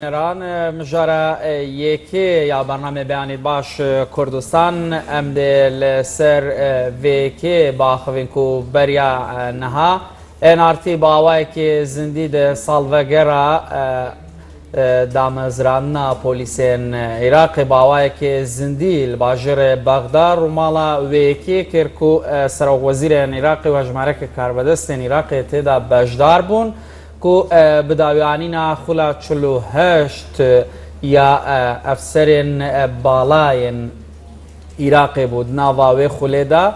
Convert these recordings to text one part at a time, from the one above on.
ایران مجاره یکی یا برنامه بیانی باش کردستان ام دل سر ویکی با خوینکو بریا نها این آرتی باوای که زندید سالوگرا دامزران پولیسین عراق باوای که زندیل باجر بغداد و مالا ویکی کرکو سر وزیر عراقی و جمهورک کاربدستین عراقی تدا بجدار بون کو بداویانینا خلا 48 یا افسرین بالاین عراقی بود ناواوی خلیدا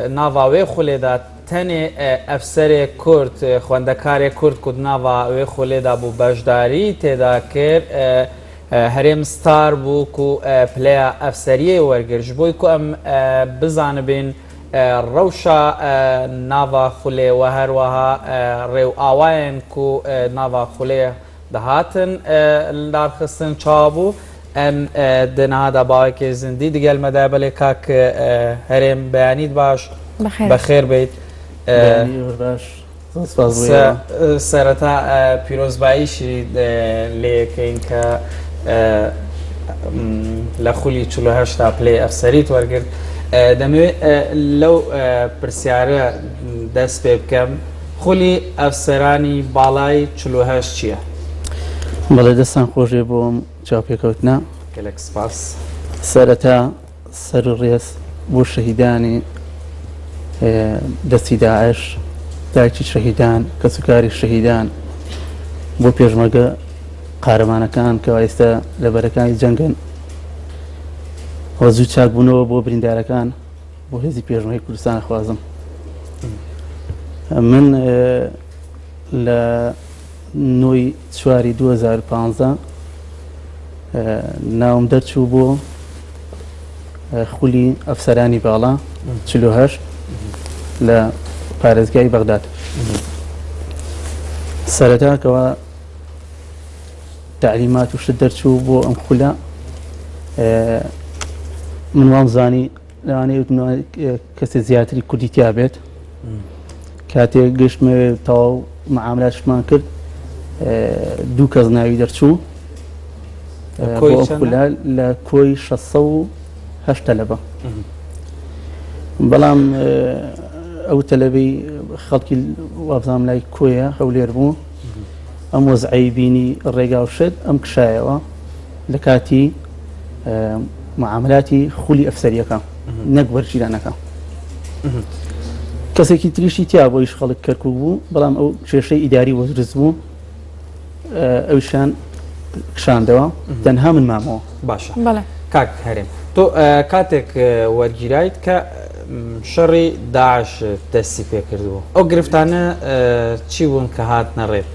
ناواوی خلیدا تنی افسر کرد خواندکار کرد کد ناواوی خلیدا بو بجداری تدا کر هرم ستار بو کو پلیا افسریه ورگرج بوی کو ام بزانبین روشا ناوا خلی و هر وها ریو آواین کو ناوا خلی دهاتن لارخستن چابو ام دنها دا باوی که زندی دیگل مدابلی کاک هرم بیانید باش بخیر بید سرطا پیروز بایشی لیکن که لخولی 48 پلی افسریت ورگرد دەمەوێت لەو پرسیارە دەست پێ بکەم خولی ئەفسەرانی باڵای 48 چییە؟ بەڵێ دەستان خۆشێ بۆم چاوپێکەوتنە گەلێک سپاس سەرەتا سەر و ڕێز بۆ شەهیدانی دەستی داعش دایکی شەهیدان کەسوکاری شەهیدان بۆ پێشمەرگە قارەمانەکان کە ئێستا لە بەرەکانی جەنگن و زوو چاکبوونەوە بۆ بریندارەکان بۆ هێزی پێشمەرگەی کوردستان خوازم من لە 9 چواری 2015 ناوم دەرچوو بۆ خولی ئەفسەرانی باڵا 48 لە پارێزگای بەغداد سەرەتاکەوە تعلیمات وشت دەرچوو بۆ ئەم خولە من وامزانی لەوانەیە کەسێ زیاتری کوردی تیا بێت کاتێک گەشتمە تەواو معاملاتشمان کرد دوو کەس ناوی دەرچوو بۆ ئەم خولە لە کۆی 608 تەلەبە بەڵام ئەو تەلەبەی خەڵکی وابزانام لای کۆیە هەولێر بوو ئەم وەزعەی بینی ڕێگا و شت ئەم کشایەوە لە کاتی معاملاتی خولی ئەفسەریەکە نەک وەرگیرانەکە کەسێکی تریشی تیا بۆ ئیش خەڵک کەرکوو بوو بەڵام ئەو کێشەی ئیداری وەدرست بوو ئەویشان کشاندەوە تەنها من مامەوە باشە کاک هەرێم تۆ کاتێک وەرگیرایت کە شەڕی داعش دەستی پێ کردبوو ئەو گرفتانە چی بوون کە هات نەڕێت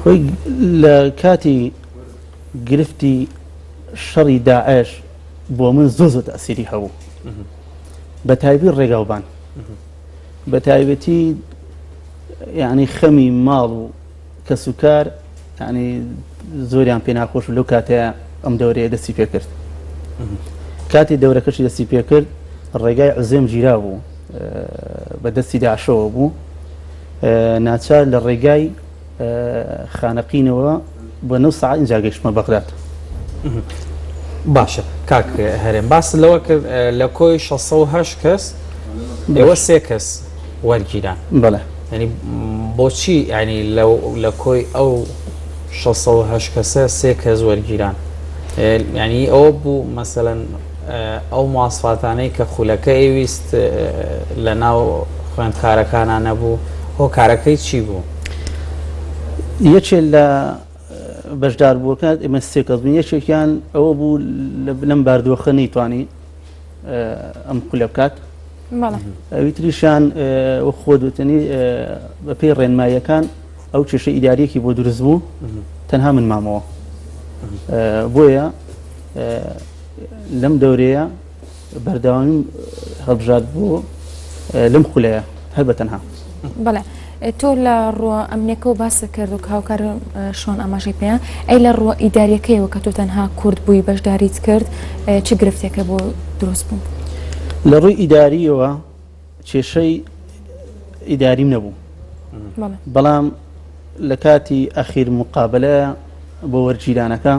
خۆی لە کاتی گرفتی شەڕی داعش بۆ من زۆ تەسیری هەبوو بە تایبەتی ڕێگاوبان بە تایبەتی یعنی خەمی ماڵ و کەسوکار یعنی زۆریان پێ ناخۆش لەو کاتەیە ئەم دەورەیە دەستی پێ کرد کاتی دەورەکەشی دەستی پێ کرد ڕێگای عوزێم گیرا بوو بە دەستی داعشەوە بوو ناچار لە ڕێگای خانەقینەوە بە 9 ساعت اینجا گەیشتمە بەغداد باشە کاک هەرێم باس لەوە کرد لە کۆی 608 کەس ئێوە 3 کەس وەرگیران بەڵێ ینی بۆچی ینی لە کۆی ئەو 608 کەسە 3 کەس وەرگیران ینی ئەوە بوو مەسەلەن ئەو مواسفاتانەی کە خولەکە ئەویست لە ناو خوێندکارەکانە نەبوو هۆ کارەکەی چی بوو یەکێ لە بەشدار بووەکە ئێمە 3 کەس بوون یەکێکیان ئەوە بوو لەم باردووەخە نەیتوانی ئەم خولە بکات ئەوی تریشیان وە خۆ دوتنی بە پێی ڕێنماییەکان ئەو کێشە ئیداریەکی بۆ دروست بوو تەنها من مامەوە بۆیە لەم دەورەیە بەردەوامی هەڵبژات بوو لەم خولەیە هەر بە تەنها بەڵێ تۆ لە ڕووە ئەمنیەکەەوە باسە کرد و هاوکار شۆن ئاماژەی پێیان ئەی لە ڕووە ئیداریەکەیەوە کە تۆ تەنها کورد بووی بەشداریت کرد چ گرفتێکە بۆ دروست بوو لە ڕووی ئیداریەوە کێشەی ئیداریم نەبوو بەڵام لە کاتی ئەخیر مقابلە بۆ وەرگیرانەکە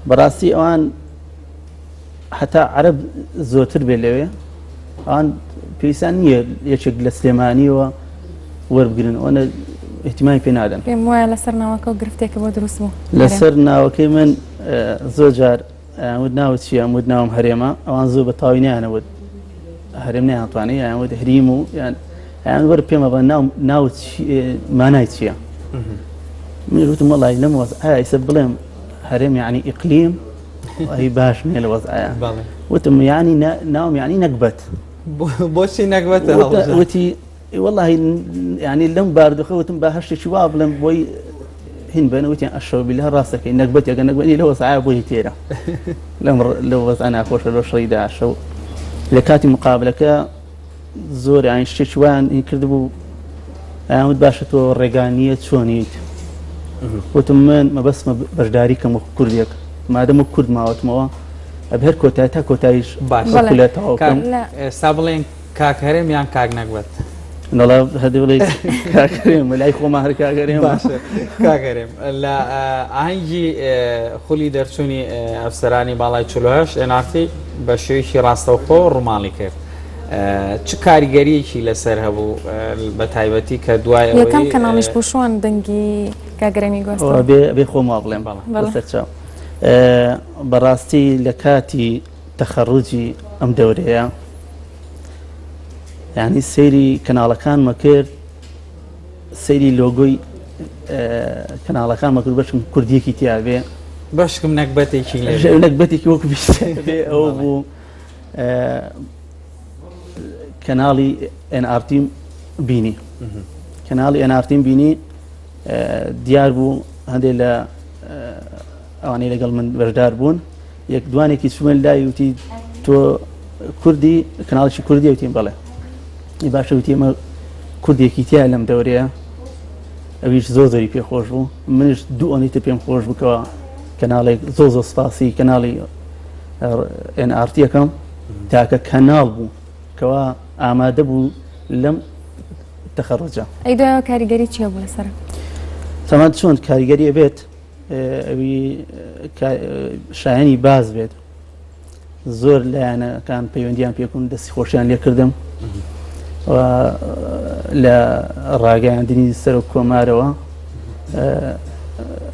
بەڕاستی ئەوان حتا عەرەب زۆرتر بێت لەوێ ئەوان پێویستیان نییە یەکێک لە سلێمانیەوە وەربگرن ئەوە احتیمامی پێ نادەن. پێم وایە لەسەر ناوەکە و گرفتێکە بۆ دروست بوو لەسەر ناوەکەی من زۆر جار ئەوت ناوت چیە ئەمود ناوم هەرێمە ئەوان زۆر بە تاوی نیانەوت هەرێم نەیانتوانێت یانوت هەریم و یان وەرە پێمە بە ناوت مانای چییە؟ من وتم وەڵی لەم وەزعە ئیسە بڵێم هەرێم یعنی ئیقلیم ئەی باش نییە لە وەزعە وتم یعنی ناوم یعنی نەکبەت بۆچی نەکبەتە وتی والله يعني لەم باردوخە وتم با هەشتێکی وا بڵێم بۆی هین بێنە وتیان ئەشەوە بیلە هەڕاستەکەی نەکبەتێکە نەکبەتی لە وەزعە بۆی تێرە لە وەزعە ناخۆشە لەو شەڕیدا شەو لە کاتی مقابلەکە زۆر یانی شتێکی وایان هی کردبوو ئەیانوت باشە تۆ ڕێگانیە چۆنیت وتم من مەبەستمە بەشداری کەم وەکو کوردێک مادەم و کورد ماوەتمەوە ئەبێ هەر کۆتایی تا کۆتاییش باشڵێتەوەکەم ئێستا بڵێن کاک هەرێم یان کاک نەکبەت نەڵا هەدی بڵێ کاکەرێم لای خۆما هەر کاگەرێم باشە کاگەرێم لە ئاهەنگی خولی دەرچوونی ئەفسەرانی باڵای 48 ئێنارتی بە شێوەیەکی ڕاستەوخۆ ڕووماڵی کرد چ کاریگەریەکی لەسەر هەبوو بە تایبەتی کە دوای یەکەم کەناڵیش بۆ شوان دەنگی کاگەرێمی گۆستەوە بێ خۆما بڵێم بەڵێ بەڕاستی لە کاتی تەخەڕوجی ئەم دەورەیە یعنی سەیری کەناڵەکانمە کرد سەیری لۆگۆی کەناڵەکانمە کرد بەشم کوردیەکی تیاابێ بەشکم نەکبەتێکی نەکبەتێکی وەکو بێ ئەوە بوو کەناڵی NRT بینی کەناڵی NRT بینی دیار بوو هەندێک لە ئەوانەی لەگەڵ من بەشدار بوون یەک دوانێکی سومن لای وتی تۆ کوردی کەناڵێکی کوردی وتیم بەڵێ باشە وتی ئەمە کوردێکی تیا لەم دەورەیە ئەویش زۆر زۆری پێخۆش بوو منش دوو ئەنیتە پێم خۆش بووکەوە کەناڵێک زۆر زۆر سپاسی کەناڵی NRT یەکەم تاکە کەناڵ بوو کەوا ئامادە بوو لەم تەخەڕوجە ئەی دوایەوە کاریگەری چییە بوو لەسەر تەمان چۆن کاریگەریە بێت ئەوی شایانی باز بێت زۆر لایەنەکان پەیوەندیان پێکوون دەستی خۆشیان لێ کردم لە ڕاگەیاندنی سەر و کۆمارەوە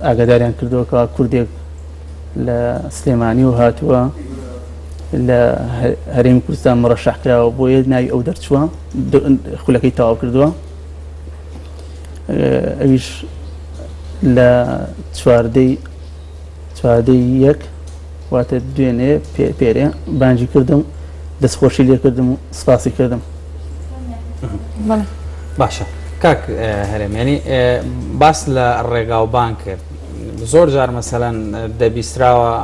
ئاگاداریان کردەوەکەوە کوردێک لە سلێمانی و هاتووە لە هەرێمی کوردستان مڕەشەحکراوە بۆ یە ناوی ئەو دەرچووە خولەکەی تەواو کردووە ئەویش لە چواردەی یەک واتە دوێنێ پێرێ بانجی کردم دەستخۆشی لێ کردم و سپاسی کردم باشە کاک هەرێم ینی باس لە ڕێگاوبان کرد زۆر جار مەسەلەن دەبیستراوە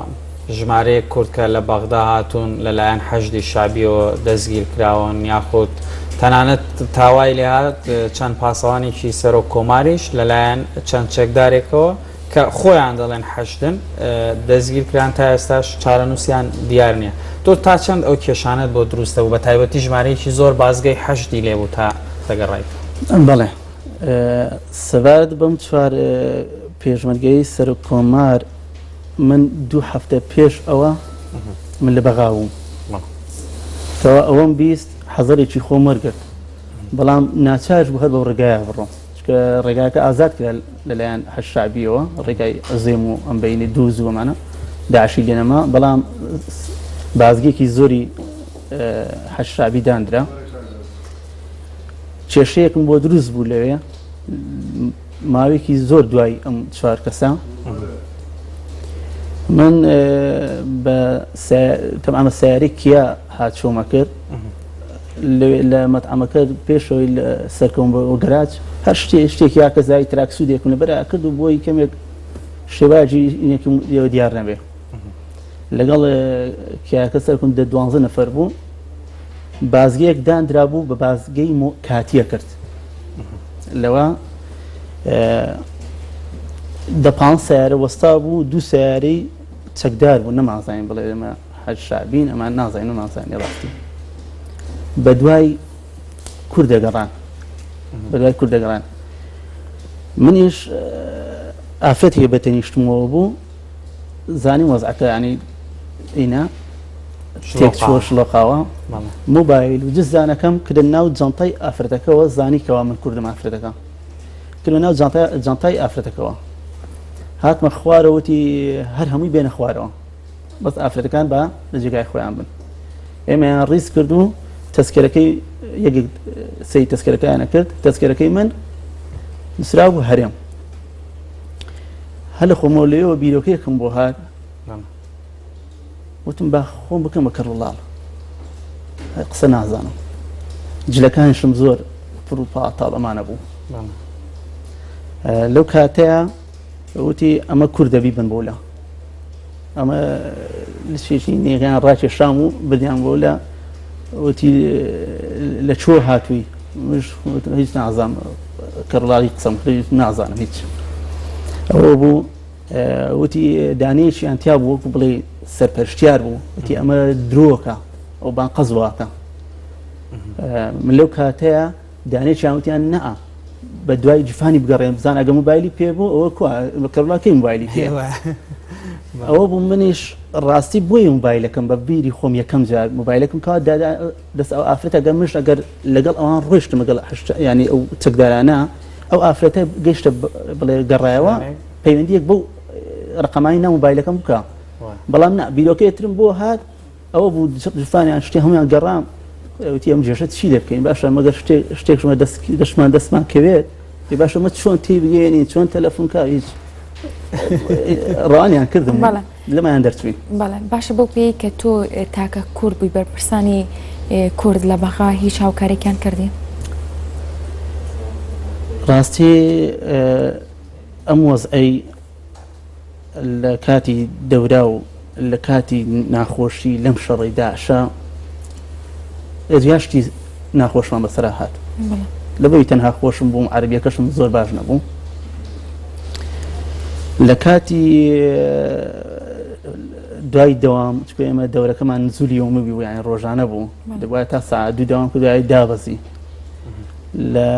ژمارەیە کورد کە لە بەغدا هاتوون لەلایەن حەشدی شابیەوە دەستگیر کراون یاخود تەنانەت تاوای لێ هات چەند پاسەوانێکی سەر و کۆماریش لەلایەن چەند چەکدارێکەوە کە خۆیان دەڵێن حەشدن دەستگیر کران تا ئێستاش چارەنووسیان دیار نییە تۆ تا چەند ئەو کێشانت بۆ دروستە بوو بە تایبەتی ژمارەیەکی زۆر بازگەی حەشدی لێبوو تا دەگەڕیت بەڵێ سەبارەت بەم چوار پێشمەرگەی سەر و کۆمار من 2 هەفتە پێش ئەوە من لە بەغا بووم کەوا ئەوەم بیست حەزەرێکی خۆم وەرگرت بەڵام ناچارش بوو هەر بەو ڕێگایە بڕۆم چکە ڕێگاکە ئازاد کرا لەلایەن هەشابیەوە ڕێگای ئەزێم و ئەم بەینی دوو زووەمانە داعشی لێنەما بەڵام بازگێکی زۆری هەشابی دانرا کێشەیەکم بۆ دروست بوو لەوێ ماوەیەکی زۆر دوای ئەم چوار کەسە من تەمامە سیارەی کیا هاتچۆمە کرد لە مەتعەمەکە پێشەوەی سەرکەوم بە گەراج هەر شتێکی یا کەزای تراکسودێکم لەبەرا کرد و بۆی کەمێک شێواجی ئێوە دیار نەبێ لەگەڵ کیاکە سەرکەم 12 نەفەر بوو بازگەیەک دانرا بوو بە بازگەی کاتیە کرد لەوە 15 سیارە وەستا بوو 2 سیارەی چەکدار بوو نەمازانین بڵێ ئێمە حەج شابین ئەمان نازانین نەمازانی ڕاستی بە دوای کوردەگەڕان منیش ئافرەت هەیە بەتەنیشتمەوە بوو زانی وەزعەکە ینی ئینە تێک چوە شڵۆقاوە موبایل و جزدانەکەم کردە ناو جانتای ئافرەتەکەەوە زانی کەوا من کوردم ئافرەتەکە کردە ناو جانتای ئافرەتەکەەوە هاتمە خوارەوەتی هەر هەمووی بێنە خوارەوە بەس ئافرەتەکان بە لە جێگای خۆیان بن ئێمەیان ڕیز کرد و تەسکەرەکەی یەکێک سەی تەسکەرەکەیانە کرد تەسکەرەکەی من نووسرا بوو هەرێم هەر لە خۆمەوە لێەوە بیرۆکەیەکم بۆ هات وتم با خۆم بکەم بە کەڕوڵاڵ قسە نازانم جلەکانشم زۆر پڕوپاتاڵ ئەمانە بوو لەو کاتەیە وتی ئەمە کوردەبی بن بۆ لە ئەمە لەشێکی نێغیان ڕاکێشام و بردیان بۆ لە وتی لە چۆ هاتووی هیچ نازانم کەڕڵاڵی قسەم نازانم هیچ ئەوە بوو وتی دانەیەکیان تیا بوو وەکو بڵێ سەرپەرشتیار بوو وتی ئەمە درۆکە ئەو بان قەزواکە من لەو کاتەیە دانەیەکیان وتیان نەئە بە دوای جفانی بگەڕێم بزان ئەگە موبایلی پێ بوو ئەوە کەڕڵاکەی موبایلی پێ ئەوە بوو منیش ڕاستی بۆی موبایلەکەم بە بیری خۆم یەکەم جار موبایلەکەم کات دەست ئەو ئافرەتە گە مش ئەگەر لەگەڵ ئەوان ڕۆیشتم لەگەڵ ینی ئەو چەکدارانە ئەو ئافرەتە گەیشتە بڵێ گەڕایەوە پەیوەندیەک بەو ڕقەمانی ناو موبایلەکەم بکە بەڵام نا بیرۆکەیەترم بۆ هات ئەوە بوو جفانیان شتێ هەمویان گەڕام وتی ئەم جێشە چی لێ بکەین باشە مەگەر شتێکشمە دەستمان دەستمان کەوێت باشە مە چۆن تی بگەێنین چۆن تەلەفۆنکە هیچ ڕوانیان کردم لەمایان دەرچوین بەڵێ باشە بەو پێی کە تۆ تاکە کورد بووی بەرپرسانی کورد لە بەغا هیچ هاوکارێکیان کردی ڕاستی ئەم وەزعەی لە کاتی دەورا و لە کاتی ناخۆشی لەم شەڕی داعشە ئێزیاشتی ناخۆشمان بەسەرا هات لەبەوەی تەنها خۆشم بووم عەربیەکەشم زۆر باش نەبوو لە کاتی دوای دەوام چکە ئێمە دەورەکەمان نزولی یۆمەوی بوو یانی ڕۆژانە بوو دەبوایە تا سەعات دوو دەوام کرد دوای دابەزی لە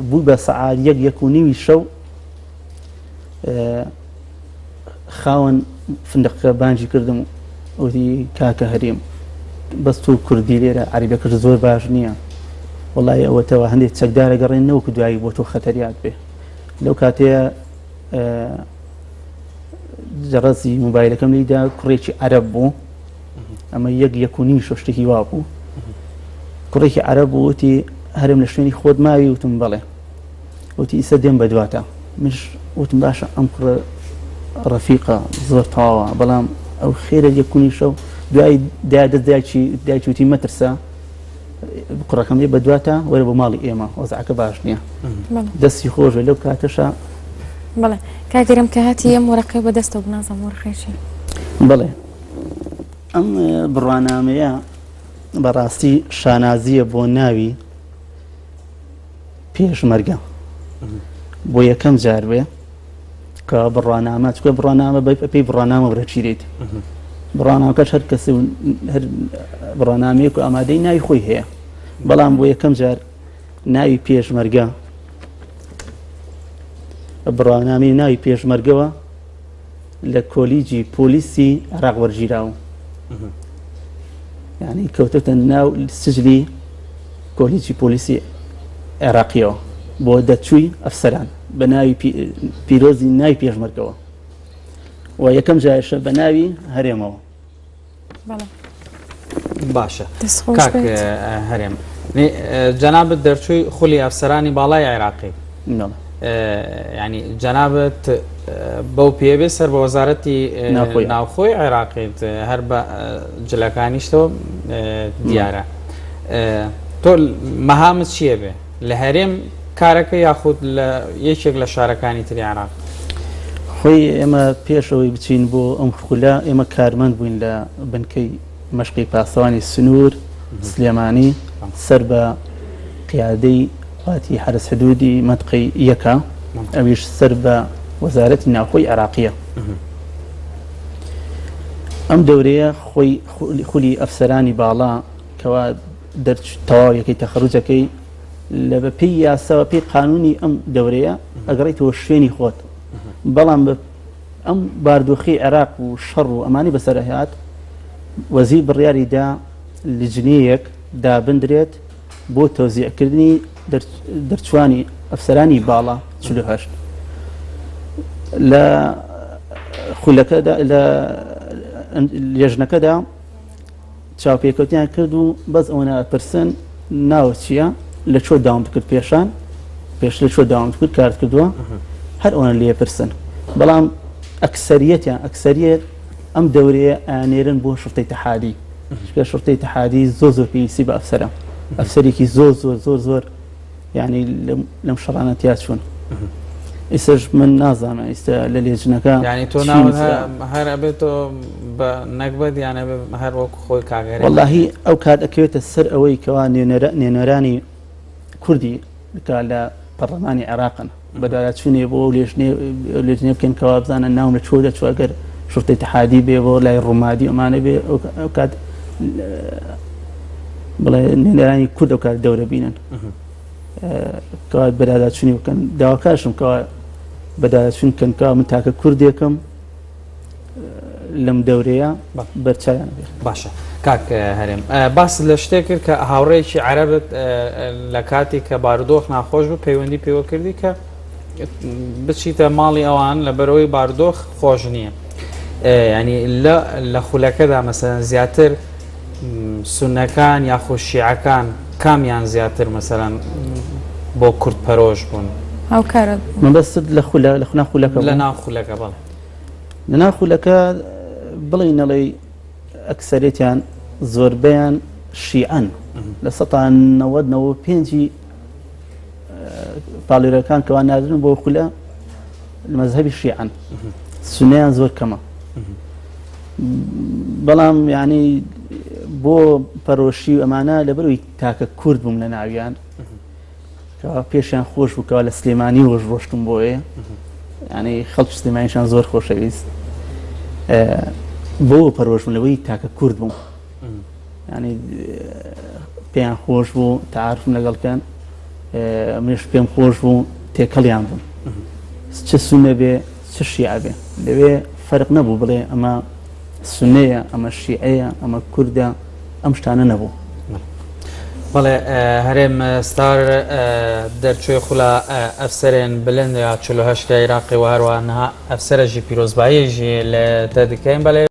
بوو بە سەعات یەک و نیوی شەو خاوەن فندقەکە بانجی کردم وتی کاکە هەرێم بەس تۆ کوردی لێرە عەربیەکەش زۆر باش نییە وەڵای ئەوەتەوە هەندێک چەکدارە گەڕێنەوە کە دوایی بۆ تۆ خەتەریات بێ لەو کاتەیە جەڕەسی موبایلەکەم لیدا کوڕێکی عەرەب بوو ئەمە یەک و نیو شەو شتێکی وا بوو کوڕێکی عەرەب بوو وتی هەرێم لە شوێنی خۆت ماوی وتم بەڵێ وتی ئیسە دێم بە دواتە منش وتم باشە ئەم کوڕە ڕەفیقە زۆر تەواوە بەڵام ئەو خێرە یەک و نیو شەو دوای دایکی وتی مەترسە کوڕەکەم لێ بە دواتە وەرە بۆ ماڵی ئێمە وەزعەکە باش نییە دەستی خۆشە لەو کاتەشە بەڵێ کاتێرم کە هاتی ئەم وەرەقەی بەدەستەوە بنازەم وەرخێشی بڵێ ئەم بڕوانامەیە بەڕاستی شانازیە بۆ ناوی پێشمەرگە بۆ یەکەم جار بێ کە بڕوانامە چکە بڕوانامە پێی بڕوانامە بڕەچیرێت بڕوانامەکەش هەر کەس هەر بڕوانامەیەک و ئامادەی ناوی خۆی هەیە بەڵام بۆ یەکەم جار ناوی پێشمەرگە بڕوانامەی ناوی پێشمەرگەوە لە کۆلیجی پۆلیسی عێراق وەرگیراوە یعنی کەوتەتە ناو سجلی کۆلیجی پۆلیسی عێراقیەوە بۆ دەرچووی ئەفسەران بە ناوی پیرۆزی ناوی پێشمەرگەوە و یەکەم جایشە بە ناوی هەرێمەوە باشە کاک هەرێم جەنابەت دەرچووی خولی ئەفسەرانی باڵای عێراقی ینی جەنابەت بەو پێبێ سەر بە وەزارەتی ناوخۆی عێراقیت هەر بە جلەکانیشتەوە دیارە تۆ مەهامت چییە بێ لە هەرێم کارەکە یاخود لە یەکێک لە شارەکانی تری عێراق خۆی ئێمە پێشەوەی بچین بۆ ئەم خولە ئێمە کارمەند بووین لە بنکەی مەشقی پاسەوانی سنوور سلێمانی سەر بە قیادەی واتی حرس حدودی منطقەی یەکە ئەویش سەر بە وەزارەتی ناوخۆی عێراقیە ئەم دەورەیە خولی ئەفسەرانی باڵا کەوا تەواو یەکەی تەخەڕوجەکەی لە بەپی یاساوە پێی قانونی ئەم دەورەیە ئەگەڕێتەوە شوێنی خۆت بەڵام ئەم باردۆخی عێراق و شەڕ و ئەمانی بەسەرهات وەزیر بڕیاریدا لجنەیەک دابدرێت بۆ تەوزیعکردنی دەرچوانی ئەفسەرانی باڵا 48 لە خولەکەدا لە لێژنەکەدا چاوپێکەوتیان کرد و بەس ئەوە پرسن ناوە چییە لە چۆ داوام کرد پێشان پێش لە چۆ داوام کرد کار کردووە هەر ئەوە لێ پرسن بەڵام ئەکسەریەتیان ئەکسەریەت ئەم دەورەیە ئانێرن بۆ شورتەی تەحادی شورتەی تەحادی زۆر پێویستی بە ئەفسەرە ئەفسەرێکی زۆر یعنی لەم شەڕانەتیا چوون ئێستاش من نازانم ئێستا لە لێجنەکە یعنی تۆ ناوت هەر ئەبێتەوە بە نەکبەت یانە هەر وەکو خۆی کاگەری وەڵاهی ئەو کات ئەکەوێتە سەر ئەوەی کەوا نێنەرانی کوردی لە پەرلەمانی عێراقن بەدارچوونێ بۆ لێژنێ بکەن کەوا بزانن ناوم لە چۆ دەچوە ئەگەر شورتەی تەحادی بێ بۆ لای ڕوومادی ئەمانە بێ ئەو کات بڵێ نێنەرانی کورد ئەو کات دەورە بینن کەوا بەداداچوونی بکەن داواکاشم کەوا بەداداچوون بکەن کەوا من تاکە کوردێکم لەم دەورەیە بەرچایان بێ باشە کاک هەرێم باس لە شتێک کرد کە هاوڕێکی عەرەبت لە کاتی کە بارودۆخ ناخۆش بوو پەیوەندی پێوە کردی کە بچیتە ماڵی ئەوان لە بەرەوەی بارودۆخ خۆش نییە ینی لە خولەکەدا مەسەلەن زیاتر سونەکان یاخۆ شیعەکان کامیان زیاتر مەسەلەن بۆ کورد پەرۆش بوون هاوکارە من بەست لە خولەکە لە ناو خولەکە بەڵێ لە ناو خولەکە بڵێ نەڵێ ئەکسەرێتیان زۆربیان شیعەن لە 1995 پاڵێرەکان کەوا نادرن بۆ خولە لە مەزهەبی شیعەن سونەیان زۆر کەمە بەڵام یعنی بۆ پەرۆشی و ئەمانە لەبەرەوەی تاکە کورد بووم لە ناویان کەوا پێشیان خۆش بووکەوە لە سلێمانی وەش ڕۆشتم بۆیە ینی خەڵک سلێمانیشان زۆر خۆشەویست بۆ پەرۆشملەوەی تاکە کورد بووم ینی پێیان خۆش بوو تعارفم لەگەڵکەن منش پێم خۆش بوو تێکەڵیان بوون چه سونە بێ چه شیعە بێ لەوێ فەرق نەبوو بڵێ ئەمە سونەیە ئەمە شیعەیە ئەمە کوردە ئەم شتانە نەبوو بەڵێ هەرێم ستار دەرچوێ خولا ئەفسەرێن بلند یا 48 عێراقی و هەروانها ئەفسەرەژی پیرۆزباییژی لە تەدیکەین بەڵێ